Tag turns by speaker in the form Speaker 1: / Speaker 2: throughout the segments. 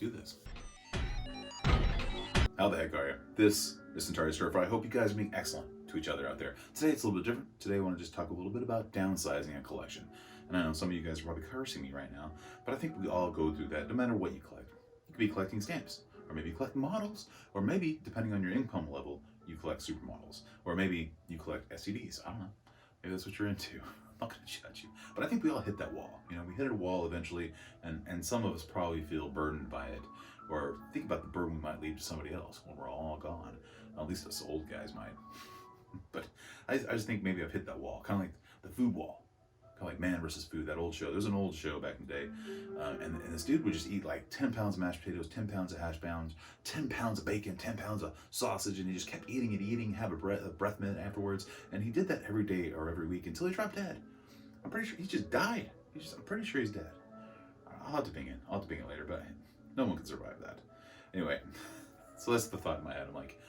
Speaker 1: do this. How the heck are you? This is entirely stir fry. I hope you guys are being excellent to each other out there. Today it's a little bit different. Today I want to just talk a little bit about downsizing a collection. And I know some of you guys are probably cursing me right now, but I think we all go through that no matter what you collect. You could be collecting stamps, or maybe you collect models, or maybe, depending on your income level, you collect supermodels, or maybe you collect STDs. I don't know. Maybe that's what you're into. I'm not going to judge you. But I think we all hit that wall. You know, we hit a wall eventually, and some of us probably feel burdened by it, or think about the burden we might leave to somebody else when we're all gone. At least us old guys might. But I just think maybe I've hit that wall, kind of like the food wall. Kind of like Man versus Food, that old show. There's an old show back in the day, and this dude would just eat like 10 pounds of mashed potatoes, 10 pounds of hash browns, 10 pounds of bacon, 10 pounds of sausage, and he just kept eating and eating, have a breath mint afterwards, and he did that every day or every week until he dropped dead. I'm pretty sure he just died. I'm pretty sure he's dead. I'll have to ping it later, but no one can survive that. Anyway, so that's the thought in my head. I'm like,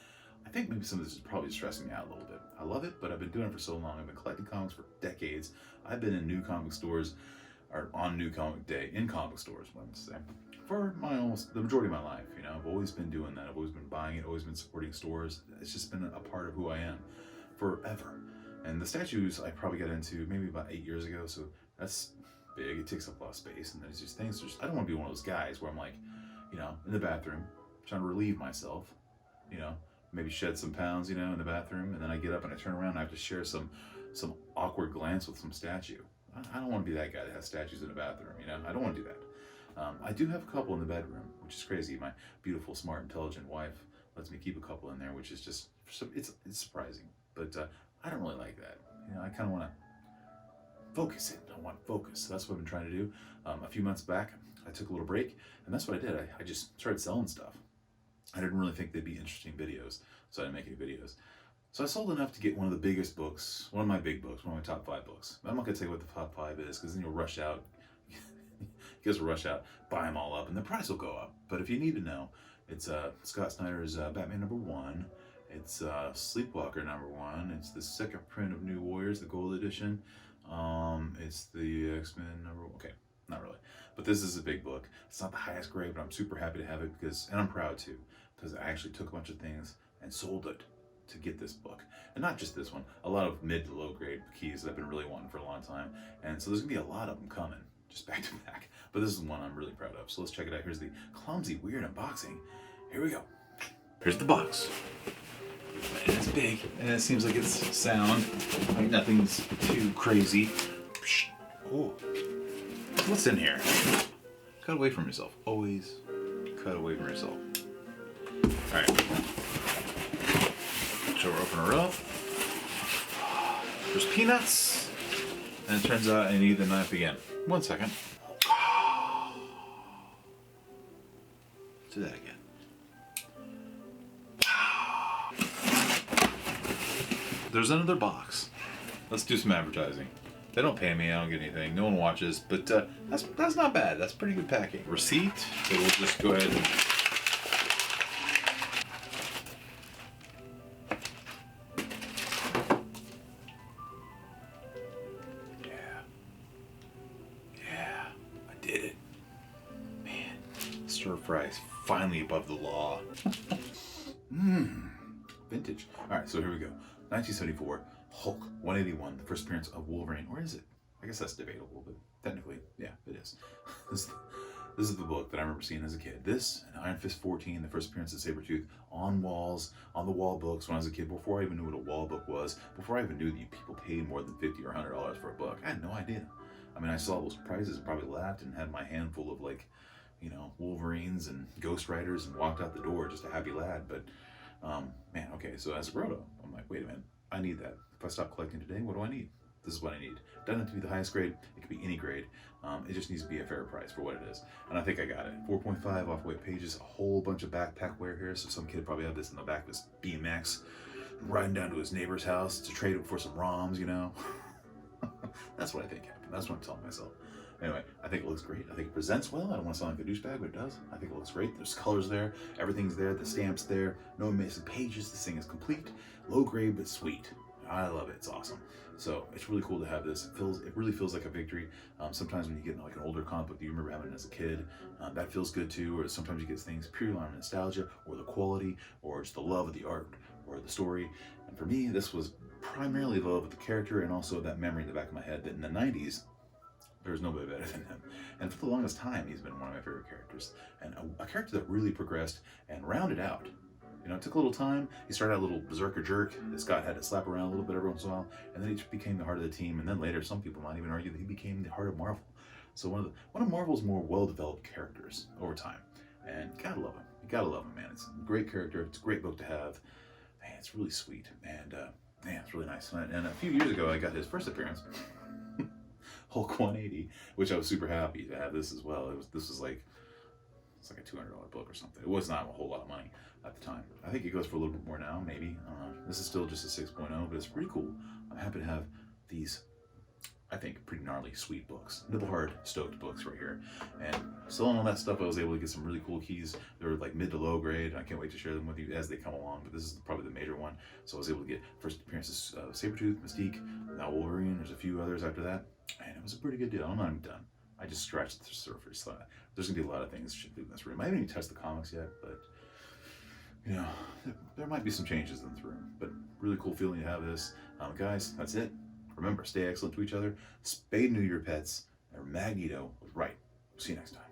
Speaker 1: I think maybe some of this is probably stressing me out a little bit. I love it, but I've been doing it for so long. I've been collecting comics for decades. I've been in new comic stores, or on New Comic Day, in comic stores, what I'm going to say, for the majority of my life. You know, I've always been doing that. I've always been buying it, always been supporting stores. It's just been a part of who I am forever. And the statues I probably got into maybe about 8 years ago, so that's big. It takes up a lot of space, and there's just things. I don't want to be one of those guys where I'm like, you know, in the bathroom, trying to relieve myself, you know, maybe shed some pounds, you know, in the bathroom, and then I get up and I turn around and I have to share some awkward glance with some statue. I don't want to be that guy that has statues in the bathroom, you know. I don't want to do that. I do have a couple in the bedroom, which is crazy. My beautiful, smart, intelligent wife lets me keep a couple in there, which is just, it's surprising. But I don't really like that. You know, I kind of want to focus it. I want focus. So that's what I've been trying to do. A few months back, I took a little break, and that's what I did. I just started selling stuff. I didn't really think they'd be interesting videos, so I didn't make any videos. So I sold enough to get one of the biggest books, one of my big books, one of my top 5 books. I'm not going to tell you what the top 5 is, because then you'll rush out. You guys will rush out, buy them all up, and the price will go up. But if you need to know, it's Scott Snyder's Batman #1. It's Sleepwalker #1. It's the second print of New Warriors, the gold edition. It's the X-Men #1. Okay, not really. But this is a big book. It's not the highest grade, but I'm super happy to have it and I'm proud too, because I actually took a bunch of things and sold it to get this book. And not just this one, a lot of mid to low grade keys that I've been really wanting for a long time. And so there's gonna be a lot of them coming, just back to back. But this is one I'm really proud of. So let's check it out. Here's the clumsy, weird unboxing. Here we go. Here's the box. And it's big, and it seems like it's sound. Like nothing's too crazy. Oh, what's in here? Cut away from yourself. Always cut away from yourself. All right. So we're opening her up. There's peanuts, and it turns out I need the knife again. 1 second. Do that again. There's another box. Let's do some advertising. They don't pay me, I don't get anything, no one watches, but that's not bad. That's pretty good packing. Receipt, so we'll just go ahead and... Yeah, I did it. Man, stir fry is finally above the law. Vintage. All right, so here we go. 1974, Hulk 181, the first appearance of Wolverine. Or is it? I guess that's debatable, but technically, yeah, it is. This is the book that I remember seeing as a kid. This and Iron Fist 14, the first appearance of Sabretooth, on the wall books when I was a kid, before I even knew what a wall book was, before I even knew that people paid more than $50 or $100 for a book. I had no idea. I mean, I saw those prices and probably laughed and had my handful of, like, you know, Wolverines and Ghost Riders and walked out the door just a happy lad, but man, okay, so as a grown-up, I'm like, wait a minute, I need that. If I stop collecting today, what do I need? This is what I need. It doesn't have to be the highest grade, it could be any grade. It just needs to be a fair price for what it is. And I think I got it. 4.5 off-white pages, a whole bunch of backpack wear here, so some kid probably had this in the back of his BMX, riding down to his neighbor's house to trade it for some ROMs, you know? That's what I think happened. That's what I'm telling myself. Anyway, I think it looks great. I think it presents well. I don't want to sound like a douchebag, but it does. I think it looks great. There's colors there. Everything's there. The stamp's there. No missing pages. This thing is complete. Low grade, but sweet. I love it. It's awesome. So it's really cool to have this. It really feels like a victory. Sometimes when you get like an older comic book that you remember having as a kid, that feels good too. Or sometimes you get things purely on nostalgia, or the quality, or just the love of the art, or the story. And for me, this was primarily the love of the character, and also that memory in the back of my head that in the '90s there was nobody better than him. And for the longest time, he's been one of my favorite characters, and a character that really progressed and rounded out. You know, it took a little time. He started out a little berserker jerk that Scott had to slap around a little bit every once in a while, and then he became the heart of the team. And then later, some people might even argue that he became the heart of Marvel. So one of Marvel's more well-developed characters over time, and you gotta love him. You gotta love him, man. It's a great character. It's a great book to have. Man, it's really sweet, and man, it's really nice. And a few years ago, I got his first appearance, Hulk 180, which I was super happy to have this as well. This was like, it's like a $200 book or something. It was not a whole lot of money at the time. I think it goes for a little bit more now, maybe. This is still just a 6.0, but it's pretty cool. I'm happy to have these, I think, pretty gnarly, sweet books. Nibble hard, stoked books right here. And selling all that stuff, I was able to get some really cool keys. They were like mid to low grade. I can't wait to share them with you as they come along, but this is probably the major one. So I was able to get first appearances of Sabretooth, Mystique, now Wolverine. There's a few others after that. And it was a pretty good deal. I'm not even done. I just scratched the surface. There's gonna be a lot of things to do in this room. I haven't even touched the comics yet, but you know, there might be some changes in this room. But really cool feeling to have this. Guys, that's it. Remember, stay excellent to each other. Spay neuter your pets. And Magneto was right. See you next time.